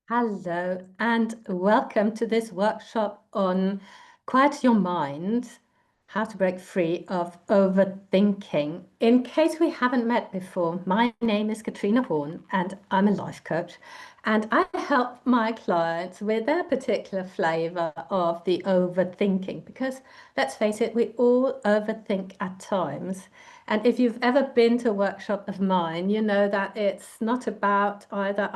Hello, and welcome to this workshop on Quiet Your Mind, how to break free of overthinking. In case we haven't met before, my name is Katrina Horn, and I'm a life coach. And I help my clients with their particular flavor of the overthinking, because let's face it, we all overthink at times. And if you've ever been to a workshop of mine, you know that it's not about either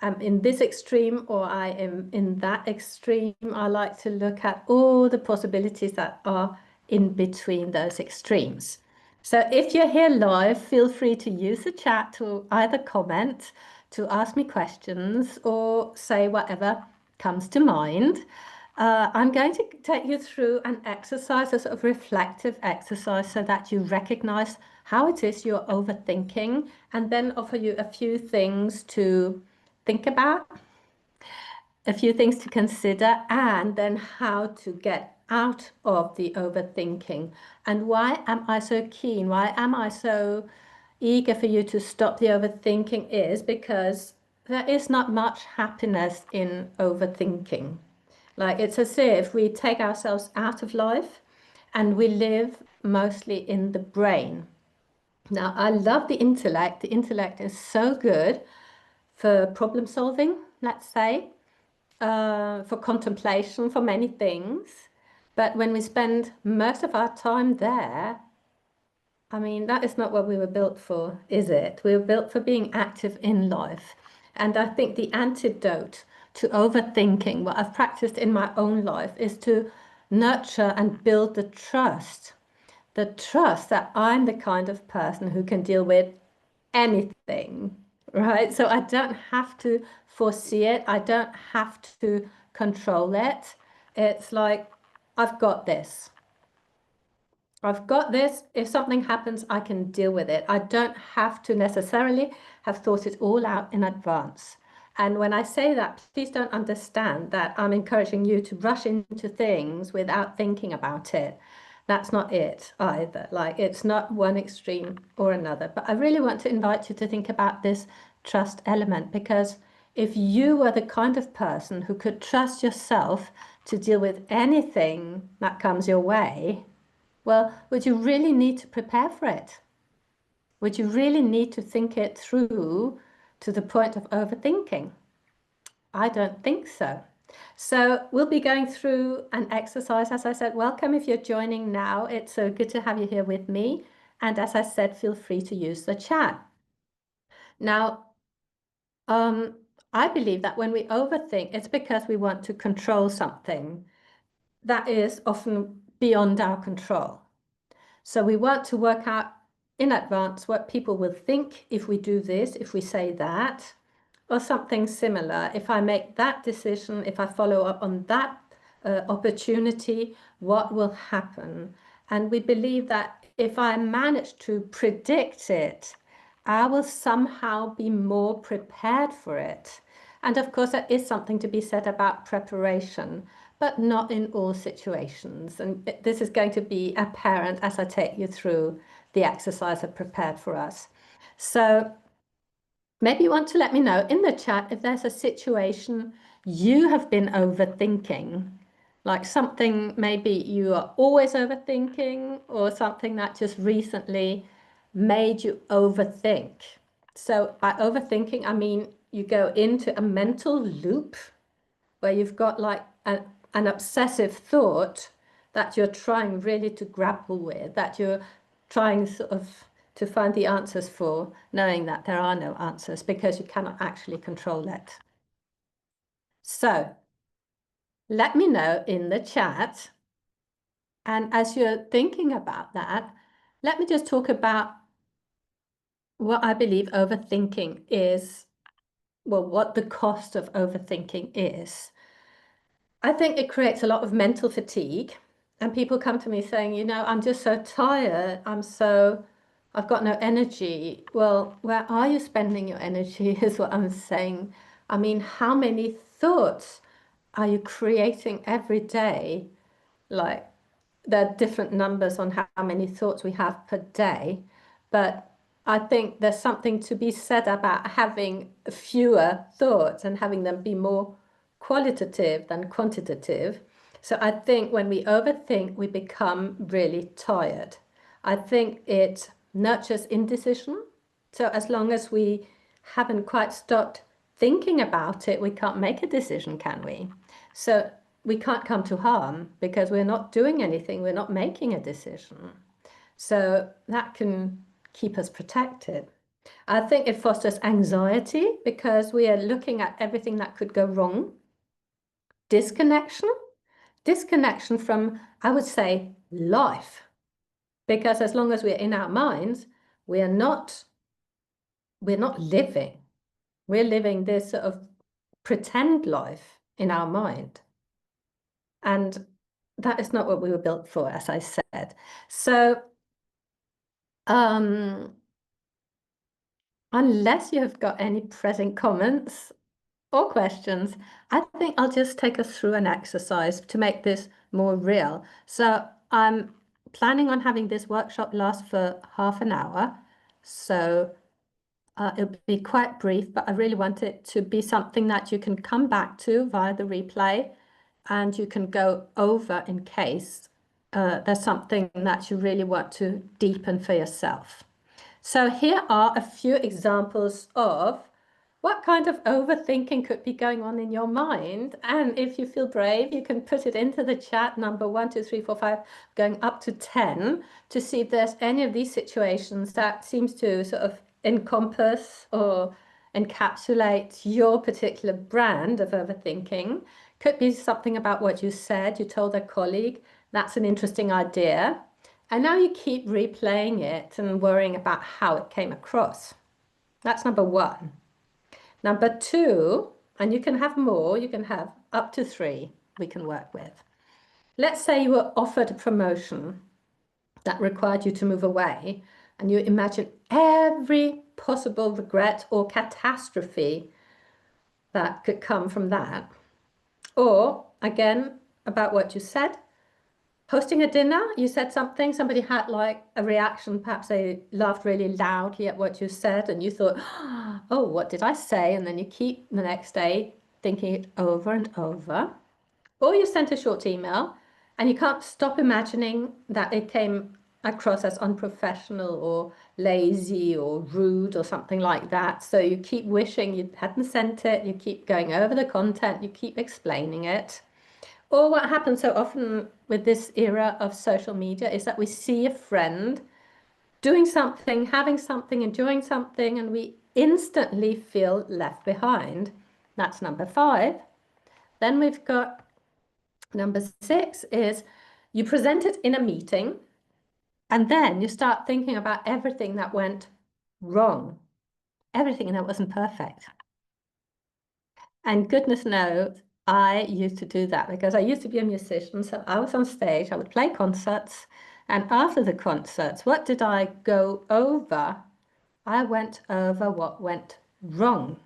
I'm in this extreme or I am in that extreme. I like to look at all the possibilities that are in between those extremes. So if you're here live, feel free to use the chat to either comment, to ask me questions, or say whatever comes to mind. I'm going to take you through an exercise, a sort of reflective exercise, so that you recognize how it is you're overthinking, and then offer you a few things to think about, a few things to consider, and then how to get out of the overthinking. And why am I so keen? Why am I so eager for you to stop the overthinking? Is because there is not much happiness in overthinking. Like, it's as if we take ourselves out of life and we live mostly in the brain. Now, I love the intellect. The intellect is so good for problem solving, let's say, for contemplation, for many things. But when we spend most of our time there, I mean, that is not what we were built for, is it? We were built for being active in life. And I think the antidote to overthinking, what I've practiced in my own life, is to nurture and build the trust that I'm the kind of person who can deal with anything, right? So I don't have to foresee it. I don't have to control it. It's like, I've got this. I've got this. If something happens, I can deal with it. I don't have to necessarily have thought it all out in advance. And when I say that, please don't understand that I'm encouraging you to rush into things without thinking about it. That's not it either. Like, it's not one extreme or another. But I really want to invite you to think about this trust element, because if you were the kind of person who could trust yourself to deal with anything that comes your way, well, would you really need to prepare for it? Would you really need to think it through to the point of overthinking? I don't think so. So we'll be going through an exercise. As I said, welcome if you're joining now. It's so good to have you here with me. And as I said, feel free to use the chat. Now, um, I believe that when we overthink, it's because we want to control something that is often beyond our control. So we want to work out in advance what people will think if we do this, if we say that, or something similar. If I make that decision, if I follow up on that opportunity, what will happen? And we believe that if I manage to predict it, I will somehow be more prepared for it. And of course, there is something to be said about preparation, but not in all situations. And this is going to be apparent as I take you through the exercise I've prepared for us. So maybe you want to let me know in the chat if there's a situation you have been overthinking, like something maybe you are always overthinking, or something that just recently made you overthink. So by overthinking, I mean you go into a mental loop where you've got like an obsessive thought that you're trying really to grapple with, that you're trying sort of to find the answers for, knowing that there are no answers because you cannot actually control it. So let me know in the chat. And as you're thinking about that, let me just talk about what I believe overthinking is, well, what the cost of overthinking is. I think it creates a lot of mental fatigue. And people come to me saying, I'm just so tired. I've got no energy. Well, where are you spending your energy is what I'm saying. I mean, how many thoughts are you creating every day? Like, there are different numbers on how many thoughts we have per day. But I think there's something to be said about having fewer thoughts and having them be more qualitative than quantitative. So I think when we overthink, we become really tired. I think it nurtures indecision. So as long as we haven't quite stopped thinking about it, we can't make a decision, can we? So we can't come to harm because we're not doing anything, we're not making a decision. So that can keep us protected. I think it fosters anxiety because we are looking at everything that could go wrong. Disconnection, disconnection from, I would say, life. Because as long as we're in our minds, we're not living. We're living this sort of pretend life in our mind. And that is not what we were built for, as I said. So unless you have got any present comments or questions, I think I'll just take us through an exercise to make this more real. So I'm planning on having this workshop last for half an hour. So it'll be quite brief, but I really want it to be something that you can come back to via the replay and you can go over in case there's something that you really want to deepen for yourself. So here are a few examples of what kind of overthinking could be going on in your mind. And if you feel brave, you can put it into the chat, number 1, 2, 3, 4, 5, going up to 10, to see if there's any of these situations that seems to sort of encompass or encapsulate your particular brand of overthinking. Could be something about what you said, you told a colleague, that's an interesting idea. And now you keep replaying it and worrying about how it came across. That's number 1. Number 2, and you can have more, you can have up to 3 we can work with. Let's say you were offered a promotion that required you to move away, and you imagine every possible regret or catastrophe that could come from that. Or, again, about what you said, hosting a dinner, you said something, somebody had like a reaction, perhaps they laughed really loudly at what you said, and you thought, oh, what did I say? And then you keep the next day thinking it over and over. Or you sent a short email and you can't stop imagining that it came across as unprofessional or lazy or rude or something like that. So you keep wishing you hadn't sent it, you keep going over the content, you keep explaining it. Or what happens so often with this era of social media is that we see a friend doing something, having something, enjoying something, and we instantly feel left behind. That's number 5. Then we've got number 6 is you present it in a meeting, and then you start thinking about everything that went wrong, everything that wasn't perfect. And goodness knows, I used to do that because I used to be a musician. So I was on stage, I would play concerts. And after the concerts, what did I go over? I went over what went wrong.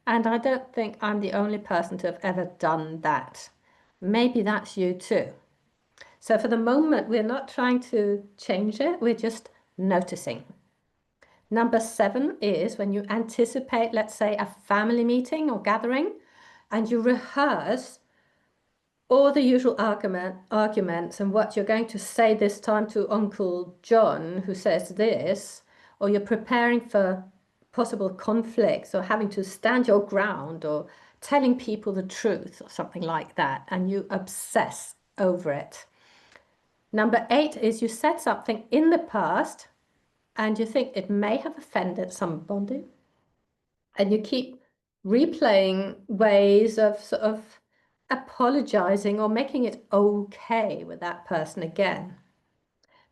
And I don't think I'm the only person to have ever done that. Maybe that's you too. So for the moment, we're not trying to change it, we're just noticing. Number 7 is when you anticipate, let's say, a family meeting or gathering, and you rehearse all the usual arguments and what you're going to say this time to Uncle John, who says this, or you're preparing for possible conflicts or having to stand your ground or telling people the truth or something like that, and you obsess over it. Number 8 is you said something in the past and you think it may have offended somebody, and you keep replaying ways of sort of apologizing or making it okay with that person again.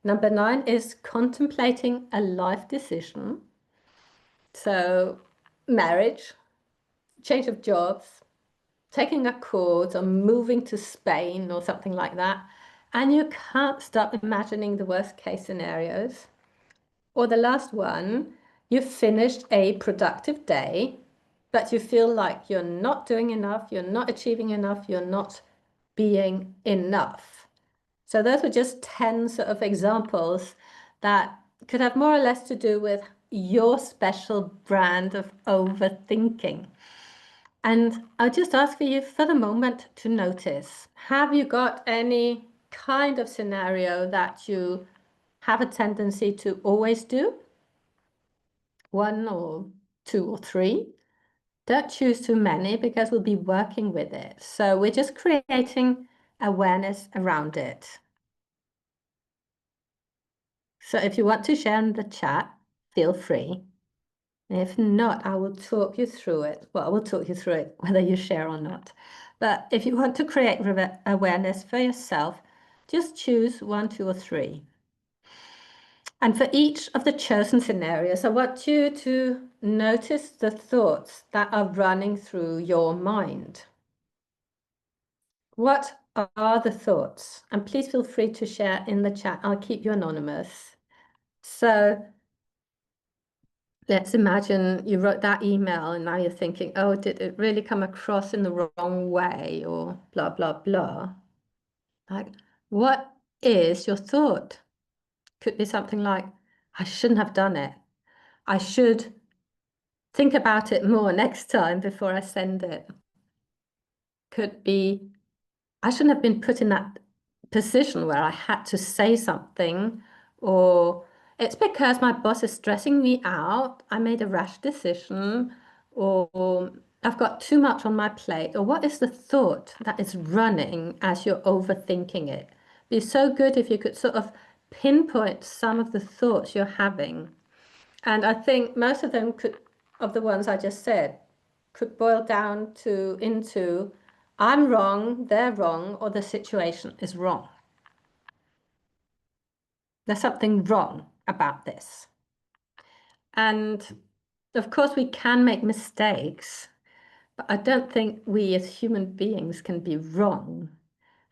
Number 9 is contemplating a life decision. So marriage, change of jobs, taking a course or moving to Spain or something like that. And you can't stop imagining the worst case scenarios. Or the last one, you've finished a productive day, but you feel like you're not doing enough, you're not achieving enough, you're not being enough. So those were just 10 sort of examples that could have more or less to do with your special brand of overthinking. And I'll just ask for you for the moment to notice, have you got any kind of scenario that you have a tendency to always do? One or two or three? Don't choose too many because we'll be working with it. So we're just creating awareness around it. So if you want to share in the chat, feel free. If not, I will talk you through it. Well, I will talk you through it whether you share or not. But if you want to create awareness for yourself, just choose one, two, or three. And for each of the chosen scenarios, I want you to notice the thoughts that are running through your mind. What are the thoughts? And please feel free to share in the chat. I'll keep you anonymous. So let's imagine you wrote that email and now you're thinking, oh, did it really come across in the wrong way or blah, blah, blah. Like, what is your thought? Could be something like, I shouldn't have done it. I should think about it more next time before I send it. Could be, I shouldn't have been put in that position where I had to say something, or it's because my boss is stressing me out. I made a rash decision, or I've got too much on my plate, or what is the thought that is running as you're overthinking it? It'd be so good if you could sort of pinpoint some of the thoughts you're having. And I think most of them could, of the ones I just said, could boil down to into I'm wrong, they're wrong, or the situation is wrong. There's something wrong about this. And of course, we can make mistakes, but I don't think we as human beings can be wrong.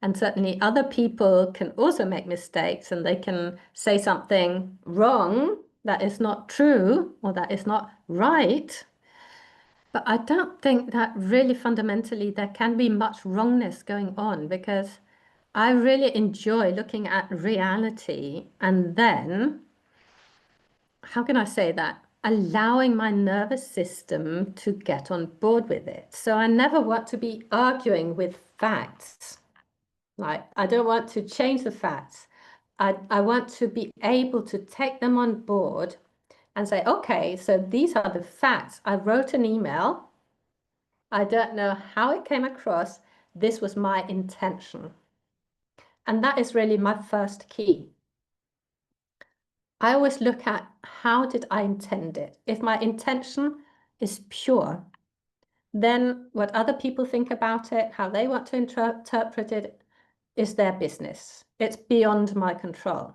And certainly other people can also make mistakes and they can say something wrong that is not true or that is not right. But I don't think that really fundamentally there can be much wrongness going on because I really enjoy looking at reality and then, how can I say that? Allowing my nervous system to get on board with it. So I never want to be arguing with facts. Like, I don't want to change the facts. I want to be able to take them on board and say, okay, so these are the facts. I wrote an email. I don't know how it came across. This was my intention. And that is really my first key. I always look at how did I intend it? If my intention is pure, then what other people think about it, how they want to interpret it, is their business. It's beyond my control.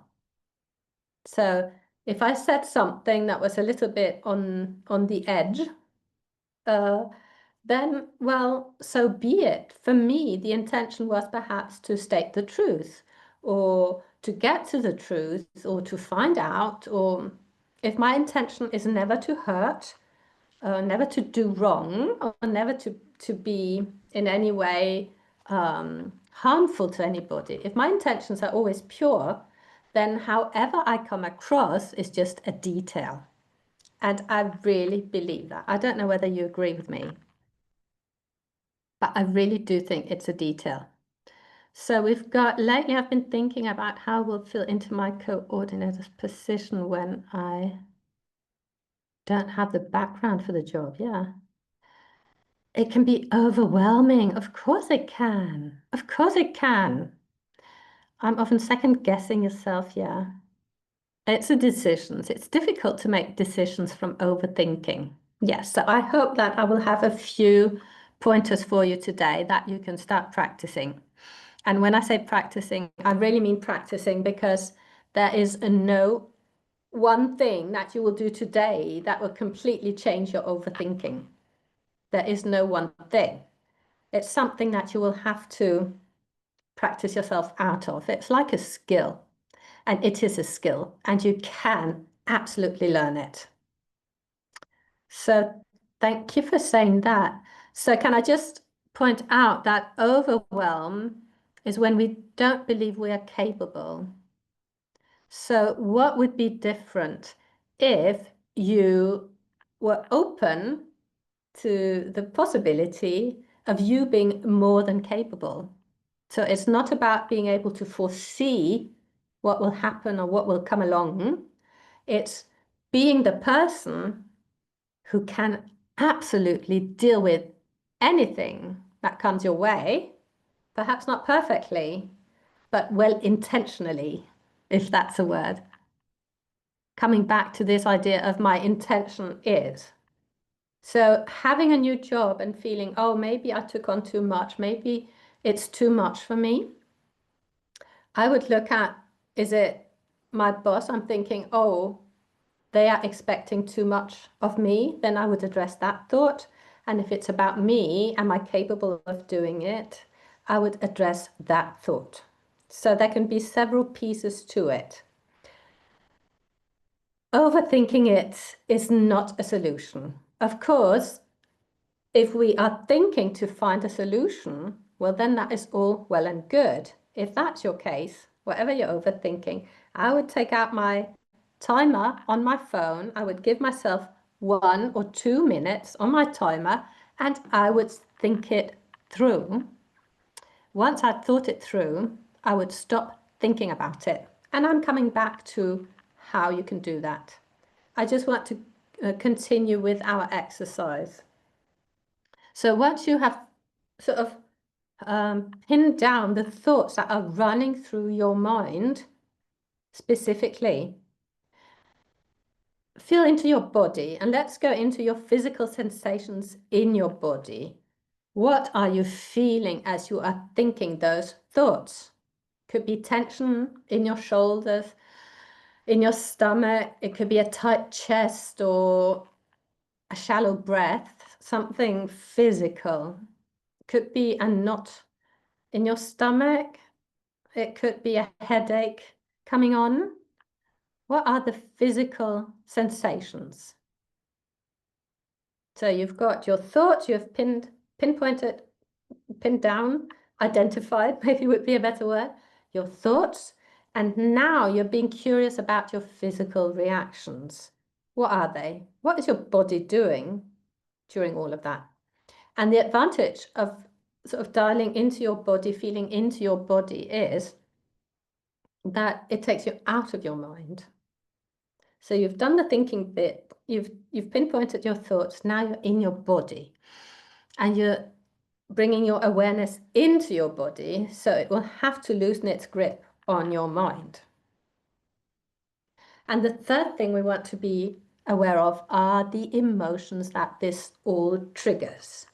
So if I said something that was a little bit on the edge, then, well, so be it. For me, the intention was perhaps to state the truth or to get to the truth or to find out, or if my intention is never to hurt, never to do wrong, or never to be in any way harmful to anybody, if my intentions are always pure, then however I come across is just a detail. And I really believe that. I don't know whether you agree with me. But I really do think it's a detail. So we've got, lately I've been thinking about how we'll fill into my coordinator's position when I don't have the background for the job. Yeah. It can be overwhelming. Of course it can. Of course it can. I'm often second guessing yourself. Yeah. It's a decisions. It's difficult to make decisions from overthinking. Yes. So I hope that I will have a few pointers for you today that you can start practicing. And when I say practicing, I really mean practicing because there is no one thing that you will do today that will completely change your overthinking. There is no one thing. It's something that you will have to practice yourself out of. It's like a skill, and it is a skill, and you can absolutely learn it. So thank you for saying that. So can I just point out that overwhelm is when we don't believe we are capable. So what would be different if you were open to the possibility of you being more than capable. So it's not about being able to foresee what will happen or what will come along. It's being the person who can absolutely deal with anything that comes your way, perhaps not perfectly, but well intentionally, if that's a word. Coming back to this idea of my intention is. So having a new job and feeling, oh, maybe I took on too much, maybe it's too much for me. I would look at, is it my boss? I'm thinking, oh, they are expecting too much of me. Then I would address that thought. And if it's about me, am I capable of doing it? I would address that thought. So there can be several pieces to it. Overthinking it is not a solution. Of course, if we are thinking to find a solution, well, then that is all well and good. If that's your case, whatever you're overthinking, I would take out my timer on my phone. I would give myself 1 or 2 minutes on my timer and I would think it through. Once I'd thought it through, I would stop thinking about it. And I'm coming back to how you can do that. I just want to continue with our exercise. So once you have sort of pinned down the thoughts that are running through your mind specifically, feel into your body and let's go into your physical sensations in your body. What are you feeling as you are thinking those thoughts? Could be tension in your shoulders, in your stomach. It could be a tight chest or a shallow breath, something physical. Could be a knot in your stomach. It could be a headache coming on. What are the physical sensations? So you've got your thoughts, you've pinpointed, pinned down, identified, maybe would be a better word, your thoughts. And now you're being curious about your physical reactions. What are they? What is your body doing during all of that? And the advantage of sort of dialing into your body, feeling into your body is that it takes you out of your mind. So you've done the thinking bit, you've pinpointed your thoughts, now you're in your body and you're bringing your awareness into your body so it will have to loosen its grip on your mind. And the third thing we want to be aware of are the emotions that this all triggers.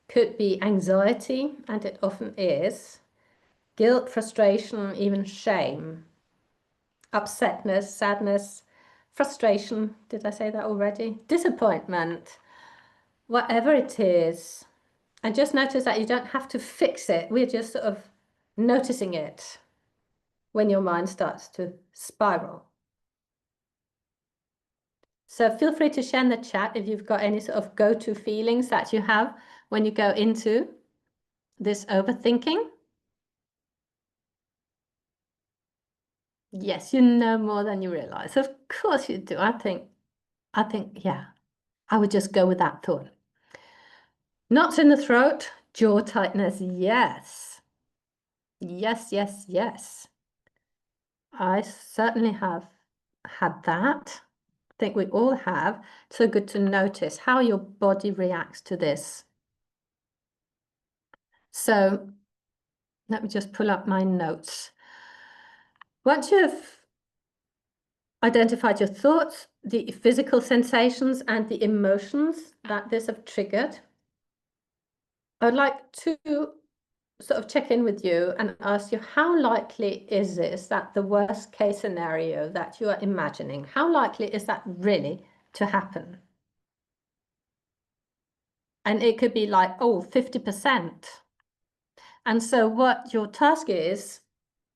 Could be anxiety, and it often is, guilt, frustration, even shame, upsetness, sadness, frustration, did I say that already? Disappointment, whatever it is. And just notice that you don't have to fix it. We're just sort of noticing it when your mind starts to spiral. So feel free to share in the chat if you've got any sort of go-to feelings that you have when you go into this overthinking. Yes, you know more than you realize. Of course you do. I think, yeah, I would just go with that thought. Knots in the throat, jaw tightness, yes. Yes, yes, yes. I certainly have had that. I think we all have. So good to notice how your body reacts to this. So let me just pull up my notes. Once you've identified your thoughts, the physical sensations and the emotions that this have triggered, I would like to sort of check in with you and ask you, how likely is this that the worst case scenario that you are imagining, how likely is that really to happen? And it could be like, oh, 50%. And so what your task is,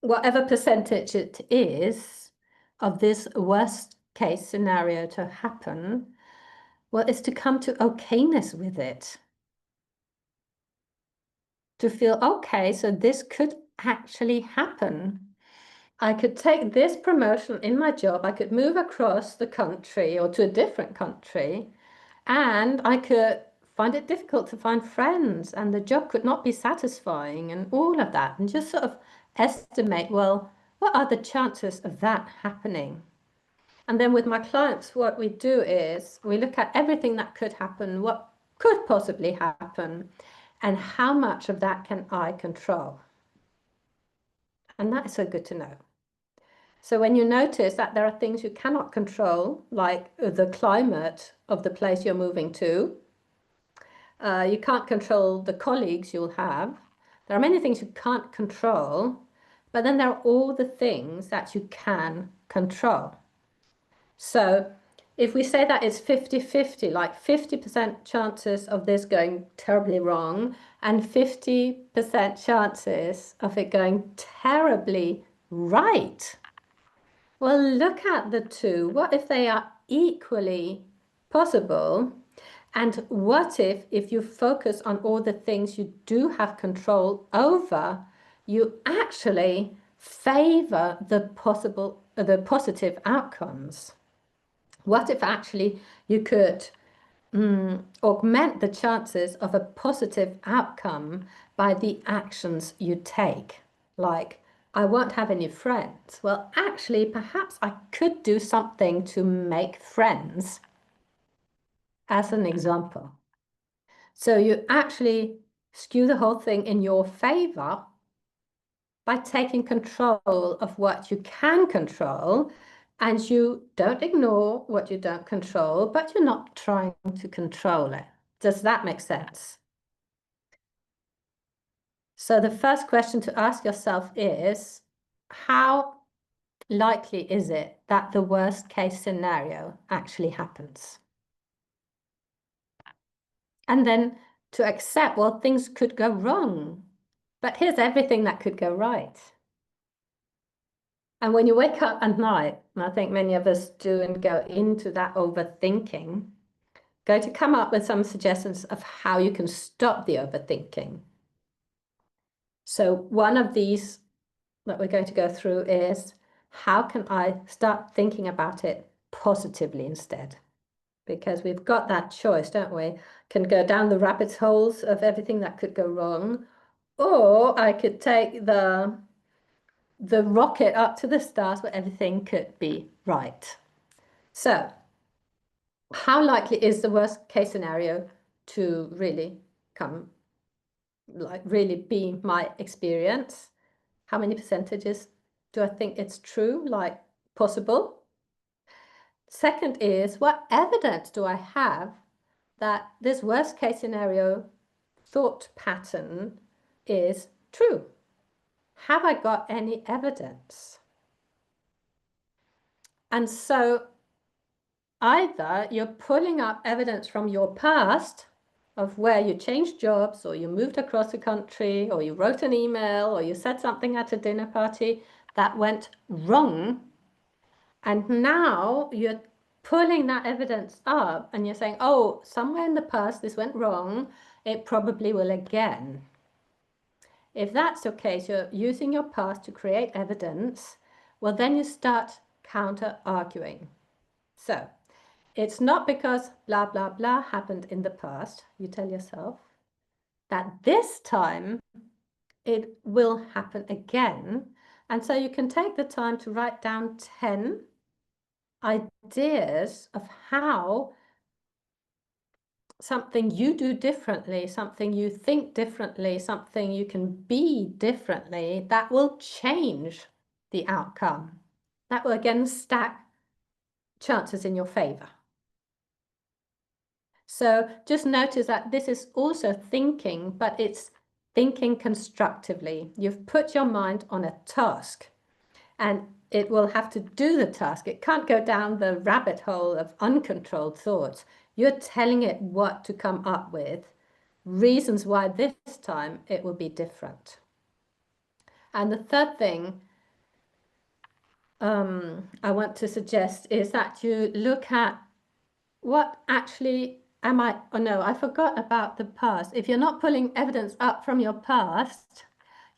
whatever percentage it is of this worst case scenario to happen, well, is to come to okayness with it. To feel, okay, so this could actually happen. I could take this promotion in my job, I could move across the country or to a different country, and I could find it difficult to find friends, and the job could not be satisfying, and all of that, and just sort of estimate, well, what are the chances of that happening? And then with my clients, what we do is we look at everything that could happen, what could possibly happen, and how much of that can I control? And that is so good to know. So when you notice that there are things you cannot control, like the climate of the place you're moving to, you can't control the colleagues you'll have. There are many things you can't control, but then there are all the things that you can control. So if we say that it's 50-50, like 50% chances of this going terribly wrong and 50% chances of it going terribly right. Well, look at the two. What if they are equally possible? And what if you focus on all the things you do have control over, you actually favor the positive outcomes? What if actually you could augment the chances of a positive outcome by the actions you take? Like, I won't have any friends. Well, actually, perhaps I could do something to make friends, as an example. So you actually skew the whole thing in your favor by taking control of what you can control, and you don't ignore what you don't control, but you're not trying to control it. Does that make sense? So the first question to ask yourself is, how likely is it that the worst case scenario actually happens? And then to accept, well, things could go wrong, but here's everything that could go right. And when you wake up at night, and I think many of us do and go into that overthinking, go to come up with some suggestions of how you can stop the overthinking. So one of these that we're going to go through is, how can I start thinking about it positively instead? Because we've got that choice, don't we? Can go down the rabbit holes of everything that could go wrong, or I could take the rocket up to the stars where everything could be right. So how likely is the worst case scenario to really come, like really be my experience? How many percentages do I think it's true, like possible? Second is, what evidence do I have that this worst case scenario thought pattern is true? Have I got any evidence? And so either you're pulling up evidence from your past of where you changed jobs, or you moved across the country, or you wrote an email, or you said something at a dinner party that went wrong. And now you're pulling that evidence up and you're saying, oh, somewhere in the past this went wrong, it probably will again. If that's the case, you're using your past to create evidence, well, then you start counter-arguing. So it's not because blah, blah, blah happened in the past, you tell yourself, that this time it will happen again. And so you can take the time to write down 10 ideas of how something you do differently, something you think differently, something you can be differently, that will change the outcome. That will again stack chances in your favor. So just notice that this is also thinking, but it's thinking constructively. You've put your mind on a task, and it will have to do the task. It can't go down the rabbit hole of uncontrolled thoughts. You're telling it what to come up with, reasons why this time it will be different. And the third thing I want to suggest is that you look at what actually am I, oh no, I forgot about the past. If you're not pulling evidence up from your past,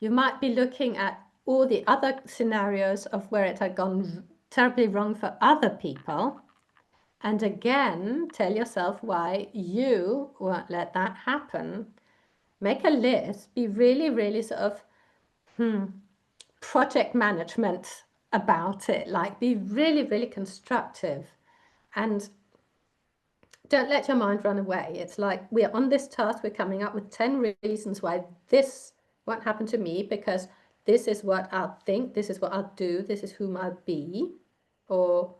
you might be looking at all the other scenarios of where it had gone terribly wrong for other people. And again, tell yourself why you won't let that happen. Make a list, be really, really sort of project management about it, like be really, really constructive, and don't let your mind run away. It's like we're on this task, we're coming up with 10 reasons why this won't happen to me, because this is what I'll think, this is what I'll do, this is whom I'll be, or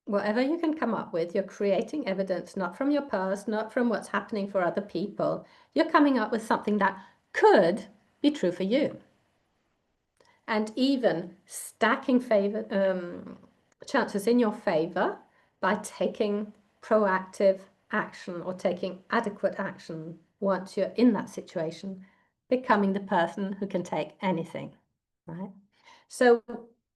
whatever you can come up with. You're creating evidence, not from your past, not from what's happening for other people. You're coming up with something that could be true for you. And even stacking chances in your favor by taking proactive action or taking adequate action once you're in that situation, becoming the person who can take anything, right? So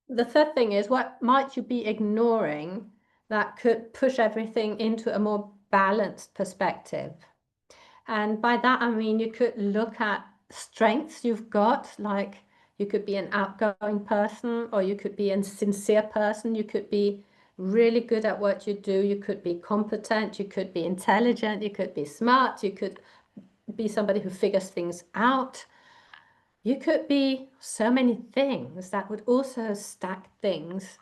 the third thing is, what might you be ignoring that could push everything into a more balanced perspective? And by that, I mean, you could look at strengths you've got, like you could be an outgoing person, or you could be a sincere person. You could be really good at what you do. You could be competent. You could be intelligent. You could be smart. You could be somebody who figures things out. You could be so many things that would also stack things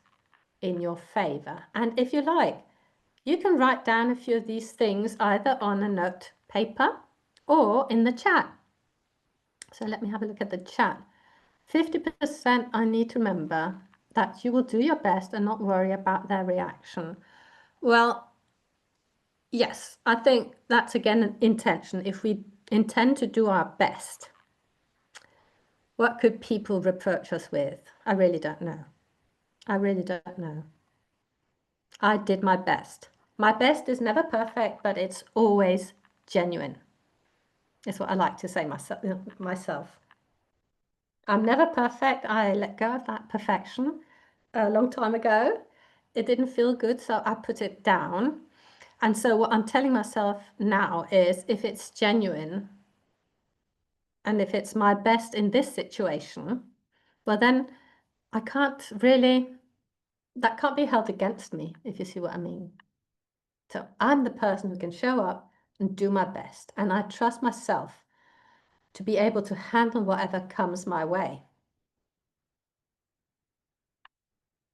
in your favor. And if you like, you can write down a few of these things either on a note paper or in the chat. So let me have a look at the chat. 50% I need to remember that you will do your best and not worry about their reaction. Well, yes, I think that's again an intention. If we intend to do our best, what could people reproach us with? I really don't know. I really don't know. I did my best. My best is never perfect, but it's always genuine. Is what I like to say myself. I'm never perfect. I let go of that perfection a long time ago. It didn't feel good, so I put it down. And so what I'm telling myself now is, if it's genuine and if it's my best in this situation, well, then I can't really, that can't be held against me, if you see what I mean. So I'm the person who can show up and do my best. And I trust myself to be able to handle whatever comes my way.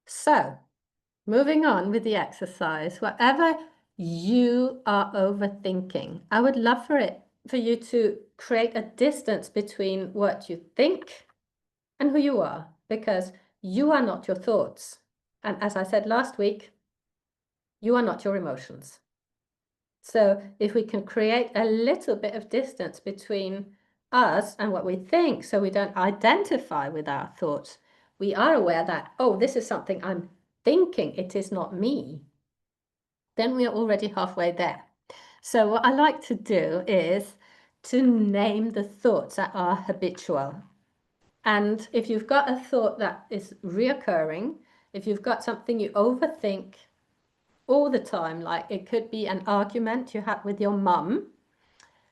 So moving on with the exercise, whatever you are overthinking, I would love for you to create a distance between what you think and who you are, because you are not your thoughts. And as I said last week, you are not your emotions. So if we can create a little bit of distance between us and what we think, so we don't identify with our thoughts, we are aware that, oh, this is something I'm thinking, it is not me, then we are already halfway there. So what I like to do is to name the thoughts that are habitual. And if you've got a thought that is reoccurring, if you've got something you overthink all the time, like it could be an argument you had with your mum.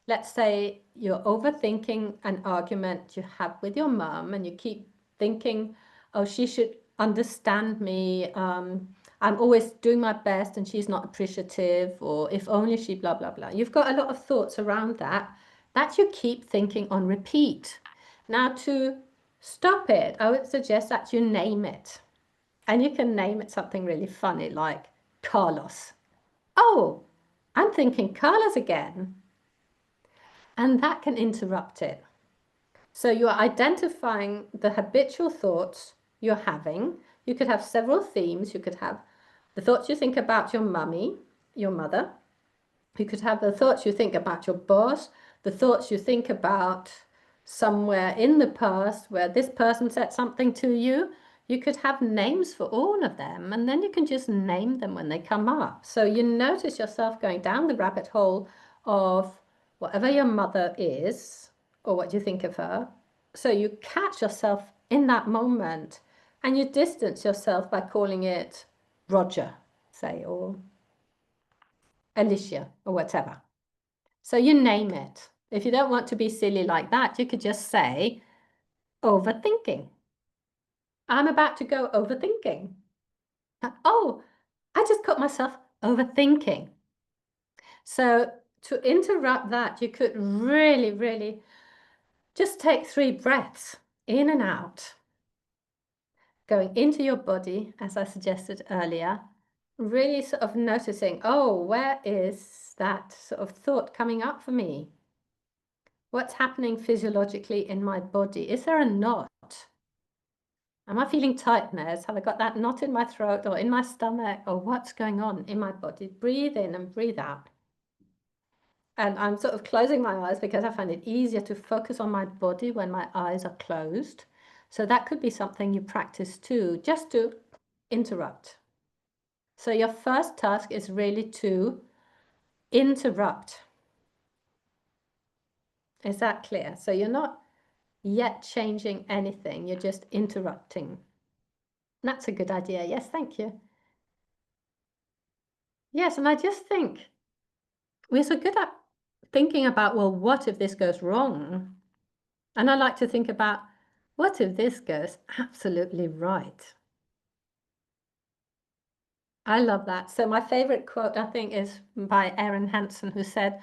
Let's say you're overthinking an argument you have with your mum and you keep thinking, oh, she should understand me. I'm always doing my best and she's not appreciative, or if only she blah, blah, blah. You've got a lot of thoughts around that you keep thinking on repeat. Now, to stop it, I would suggest that you name it. And you can name it something really funny like Carlos. Oh, I'm thinking Carlos again. And that can interrupt it. So you're identifying the habitual thoughts you're having. You could have several themes. You could have the thoughts you think about your mummy, your mother. You could have the thoughts you think about your boss, the thoughts you think about somewhere in the past where this person said something to you. You could have names for all of them, and then you can just name them when they come up. So you notice yourself going down the rabbit hole of whatever your mother is or what you think of her. So you catch yourself in that moment and you distance yourself by calling it Roger, say, or Alicia, or whatever. So you name it. If you don't want to be silly like that, you could just say, overthinking. I'm about to go overthinking. Oh, I just caught myself overthinking. So to interrupt that, you could really, really just take 3 breaths in and out, going into your body, as I suggested earlier, really sort of noticing, oh, where is that sort of thought coming up for me? What's happening physiologically in my body? Is there a knot? Am I feeling tightness? Have I got that knot in my throat or in my stomach? Or what's going on in my body? Breathe in and breathe out. And I'm sort of closing my eyes because I find it easier to focus on my body when my eyes are closed. So that could be something you practice too, just to interrupt. So your first task is really to interrupt. Is that clear? So you're not yet changing anything, you're just interrupting. That's a good idea. Yes, thank you. Yes, and I just think we're so good at thinking about, well, what if this goes wrong? And I like to think about, what if this goes absolutely right? I love that. So my favorite quote, I think, is by Erin Hansen, who said,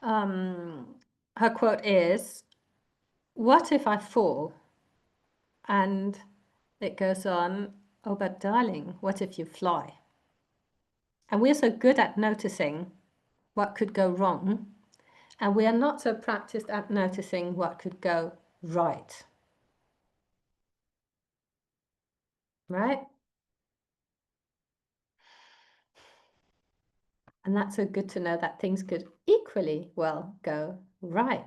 her quote is, what if I fall? And it goes on, oh, but darling, what if you fly? And we're so good at noticing what could go wrong, and we are not so practiced at noticing what could go right. Right? And that's so good to know that things could equally well go right.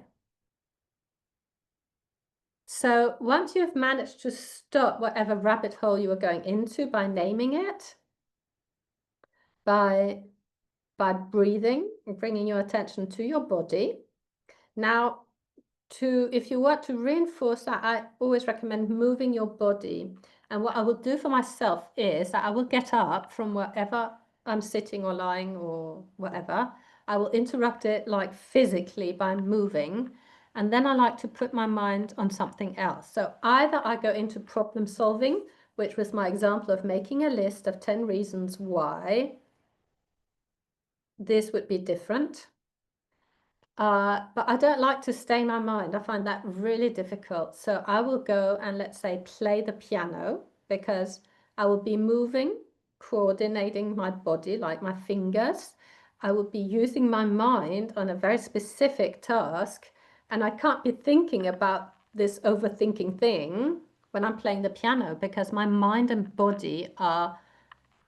So once you've managed to stop whatever rabbit hole you were going into by naming it, by breathing and bringing your attention to your body, now if you want to reinforce that, I always recommend moving your body. And what I will do for myself is that I will get up from wherever I'm sitting or lying or whatever. I will interrupt it like physically by moving. And then I like to put my mind on something else. So either I go into problem solving, which was my example of making a list of 10 reasons why this would be different. But I don't like to stay in my mind. I find that really difficult. So I will go and, let's say, play the piano, because I will be moving, coordinating my body, like my fingers. I will be using my mind on a very specific task, and I can't be thinking about this overthinking thing when I'm playing the piano, because my mind and body are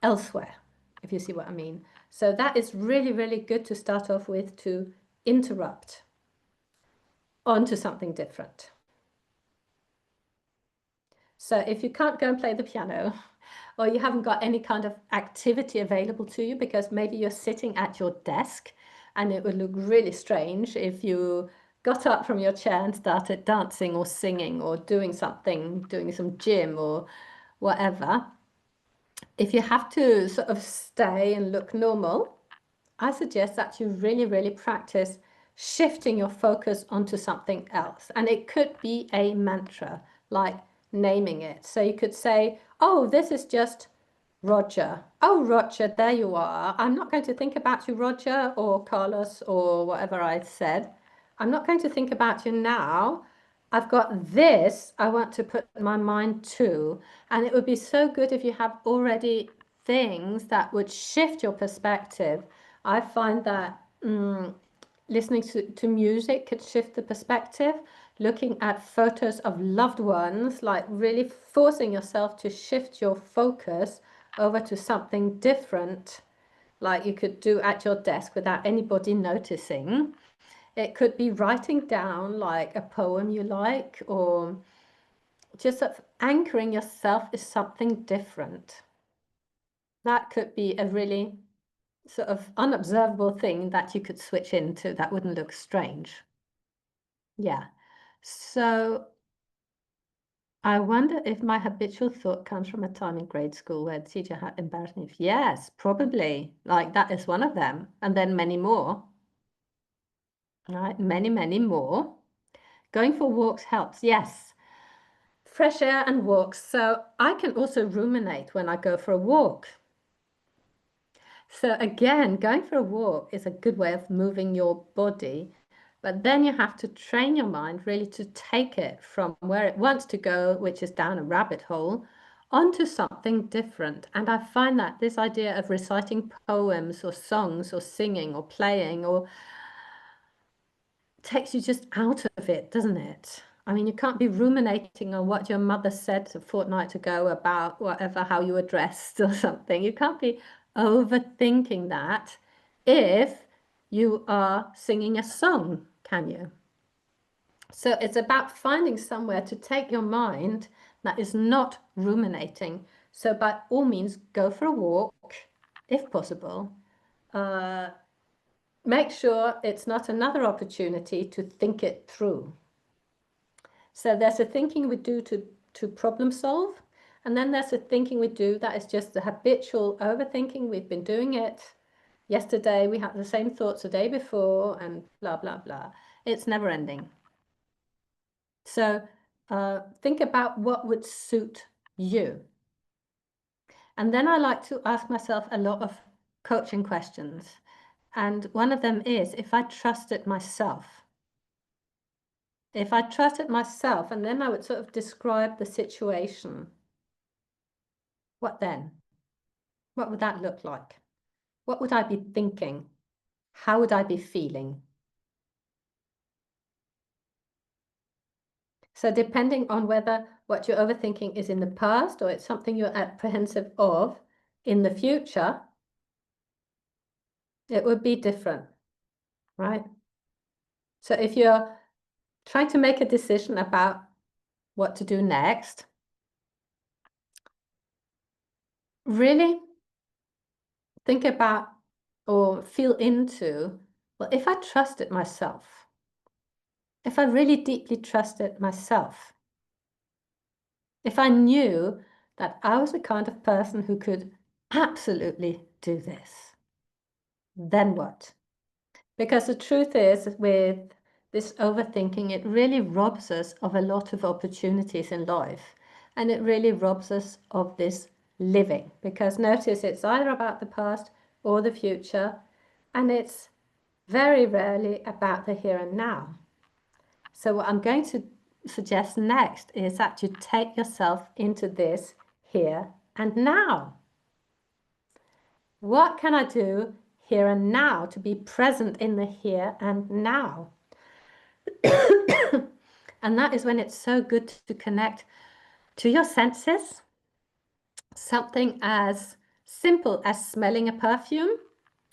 elsewhere, if you see what I mean. So that is really, really good to start off with, to interrupt onto something different. So if you can't go and play the piano, or you haven't got any kind of activity available to you, because maybe you're sitting at your desk, and it would look really strange if you got up from your chair and started dancing or singing or doing something, doing some gym or whatever. If you have to sort of stay and look normal, I suggest that you really, really practice shifting your focus onto something else. And it could be a mantra, like naming it. So you could say, oh, this is just Roger. Oh, Roger, there you are. I'm not going to think about you, Roger, or Carlos, or whatever I said. I'm not going to think about you now. I've got this I want to put my mind to. And it would be so good if you have already things that would shift your perspective. I find that listening to music could shift the perspective. Looking at photos of loved ones, like really forcing yourself to shift your focus over to something different, like you could do at your desk without anybody noticing. It could be writing down like a poem you like, or just sort of anchoring yourself is something different. That could be a really sort of unobservable thing that you could switch into that wouldn't look strange. Yeah. So I wonder if my habitual thought comes from a time in grade school where the teacher had embarrassed me. Yes, probably. Like that is one of them. And then many more. Right? Many, many more. Going for walks helps. Yes. fresh air and walks. So I can also ruminate when I go for a walk. So again, going for a walk is a good way of moving your body, but then you have to train your mind really to take it from where it wants to go, which is down a rabbit hole, onto something different. And I find that this idea of reciting poems or songs or singing or playing or takes you just out of it, doesn't it? I mean, you can't be ruminating on what your mother said a fortnight ago about whatever, how you were dressed or something. You can't be overthinking that if you are singing a song, can you? So it's about finding somewhere to take your mind that is not ruminating. So by all means, go for a walk, if possible. Make sure it's not another opportunity to think it through. So there's a thinking we do to problem solve, and then there's a thinking we do that is just the habitual overthinking. We've been doing it. Yesterday we had the same thoughts the day before, and blah, blah, blah. It's never ending. So think about what would suit you. And then I like to ask myself a lot of coaching questions. And one of them is, if I trusted myself, if I trusted myself, and then I would sort of describe the situation, what then? What would that look like? What would I be thinking? How would I be feeling? So depending on whether what you're overthinking is in the past or it's something you're apprehensive of in the future, it would be different, right? So if you're trying to make a decision about what to do next, really think about or feel into, well, if I trusted myself, if I really deeply trusted myself, if I knew that I was the kind of person who could absolutely do this, then what? Because the truth is, with this overthinking, it really robs us of a lot of opportunities in life. And it really robs us of this living. Because notice it's either about the past or the future, and it's very rarely about the here and now. So what I'm going to suggest next is that you take yourself into this here and now. What can I do here and now to be present in the here and now? And that is when it's so good to connect to your senses. Something as simple as smelling a perfume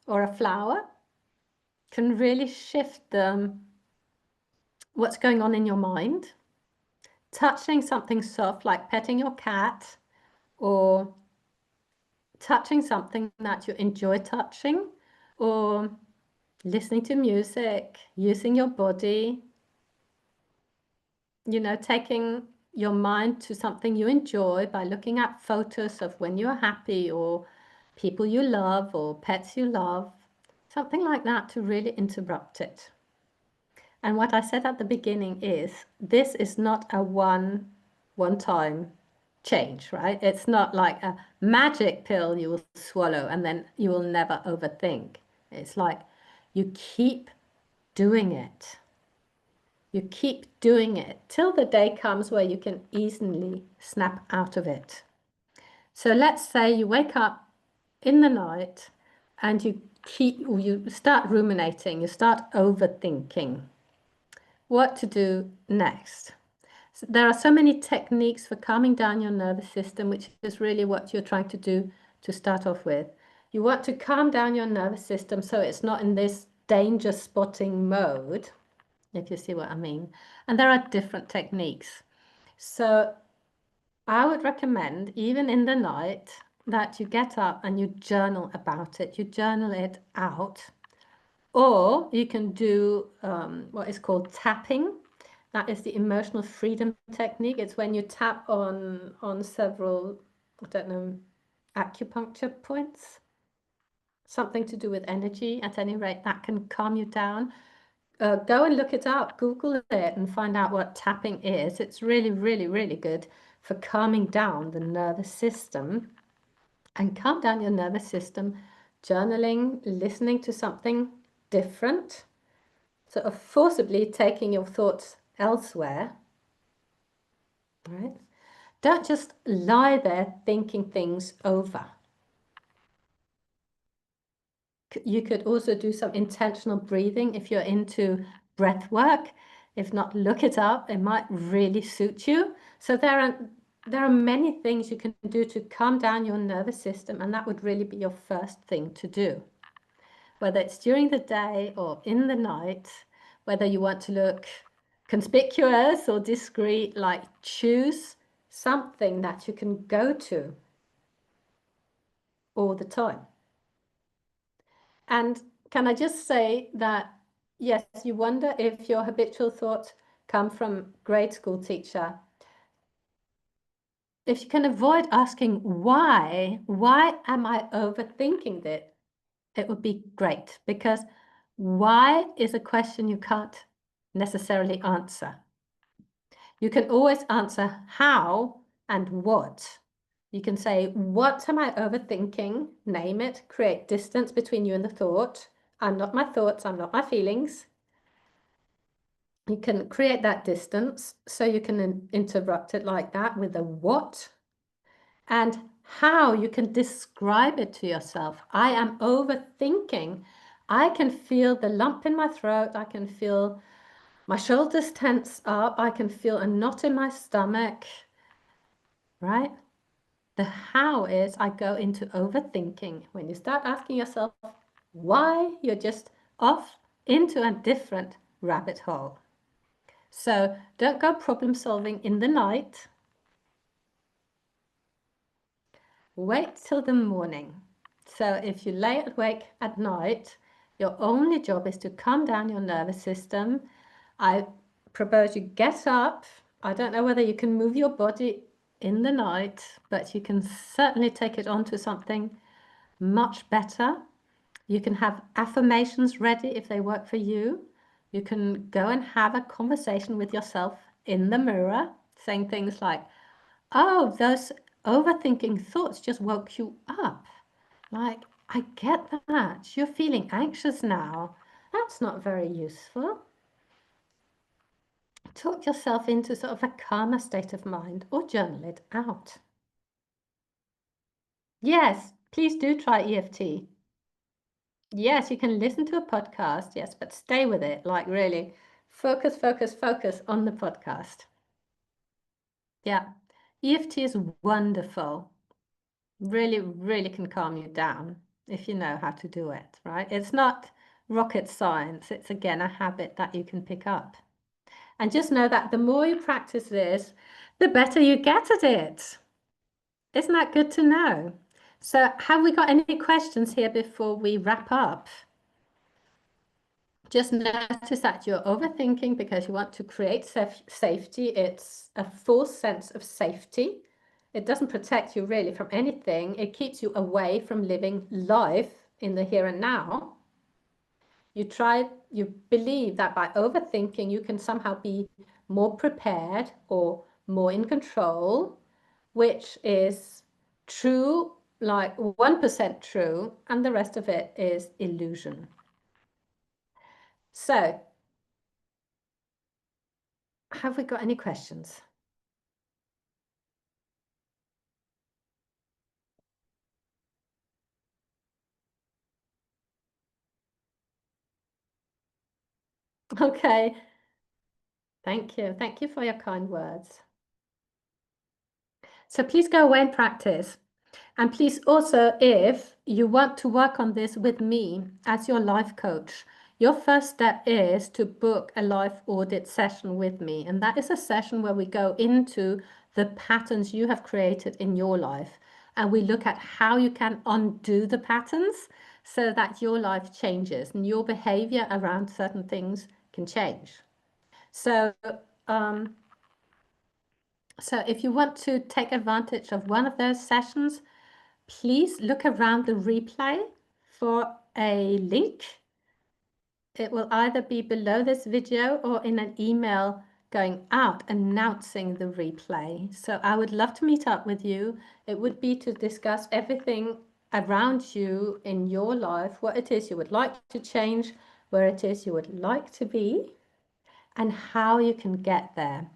or a flower can really shift what's going on in your mind. Touching something soft like petting your cat or touching something that you enjoy touching or listening to music, using your body, taking your mind to something you enjoy by looking at photos of when you're happy or people you love or pets you love, something like that to really interrupt it. And what I said at the beginning is this is not a one-time change, right? It's not like a magic pill you will swallow and then you will never overthink. It's like you keep doing it. You keep doing it till the day comes where you can easily snap out of it. So let's say you wake up in the night and you start ruminating, you start overthinking what to do next. So there are so many techniques for calming down your nervous system, which is really what you're trying to do to start off with. You want to calm down your nervous system so it's not in this danger spotting mode, if you see what I mean. And there are different techniques. So I would recommend, even in the night, that you get up and you journal about it. You journal it out. Or you can do what is called tapping. That is the emotional freedom technique. It's when you tap on several, I don't know, acupuncture points. Something to do with energy. At any rate, that can calm you down. Go and look it up, Google it, and find out what tapping is. It's really, really, really good for calming down the nervous system. And calm down your nervous system, journaling, listening to something different, sort of forcibly taking your thoughts elsewhere, right? Don't just lie there thinking things over. You could also do some intentional breathing if you're into breath work. If not, look it up. It might really suit you. So there are many things you can do to calm down your nervous system, and that would really be your first thing to do. Whether it's during the day or in the night, whether you want to look conspicuous or discreet, like choose something that you can go to all the time. And can I just say that, yes, you wonder if your habitual thoughts come from grade school teacher. If you can avoid asking why am I overthinking this? It would be great, because why is a question you can't necessarily answer. You can always answer how and what. You can say, what am I overthinking? Name it, create distance between you and the thought. I'm not my thoughts, I'm not my feelings. You can create that distance, so you can interrupt it like that with a what. And how you can describe it to yourself. I am overthinking. I can feel the lump in my throat. I can feel my shoulders tense up. I can feel a knot in my stomach, right? The how is I go into overthinking. When you start asking yourself why, you're just off into a different rabbit hole. So don't go problem solving in the night. Wait till the morning. So if you lay awake at night, your only job is to calm down your nervous system. I propose you get up. I don't know whether you can move your body in the night, but you can certainly take it on to something much better. You can have affirmations ready if they work for you. You can go and have a conversation with yourself in the mirror, saying things like, oh, those overthinking thoughts just woke you up. Like, I get that. You're feeling anxious now. That's not very useful. Talk yourself into sort of a calmer state of mind, or journal it out. Yes, please do try EFT. Yes, you can listen to a podcast, yes, but stay with it. Like, really focus, focus, focus on the podcast. Yeah, EFT is wonderful. Really, really can calm you down if you know how to do it, right? It's not rocket science. It's, again, a habit that you can pick up. And just know that the more you practice this, the better you get at it. Isn't that good to know? So have we got any questions here before we wrap up? Just notice that you're overthinking because you want to create safety. It's a false sense of safety. It doesn't protect you really from anything. It keeps you away from living life in the here and now. You believe that by overthinking, you can somehow be more prepared or more in control, which is true, like 1% true, and the rest of it is illusion. So, have we got any questions? Okay. Thank you. Thank you for your kind words. So please go away and practice. And please also, if you want to work on this with me as your life coach, your first step is to book a life audit session with me. And that is a session where we go into the patterns you have created in your life. And we look at how you can undo the patterns so that your life changes and your behavior around certain things can change. So, so if you want to take advantage of one of those sessions, please look around the replay for a link It will either be below this video or in an email going out announcing the replay. So I would love to meet up with you. It would be to discuss everything around you in your life, what it is you would like to change, where it is you would like to be, and how you can get there.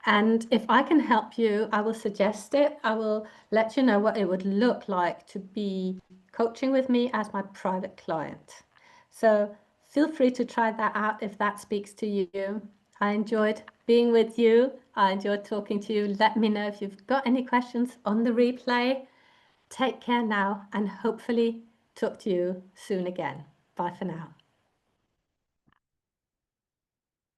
And if I can help you, I will suggest it. I will let you know what it would look like to be coaching with me as my private client. So feel free to try that out if that speaks to you. I enjoyed being with you. I enjoyed talking to you. Let me know if you've got any questions on the replay. Take care now and hopefully talk to you soon again. Bye for now.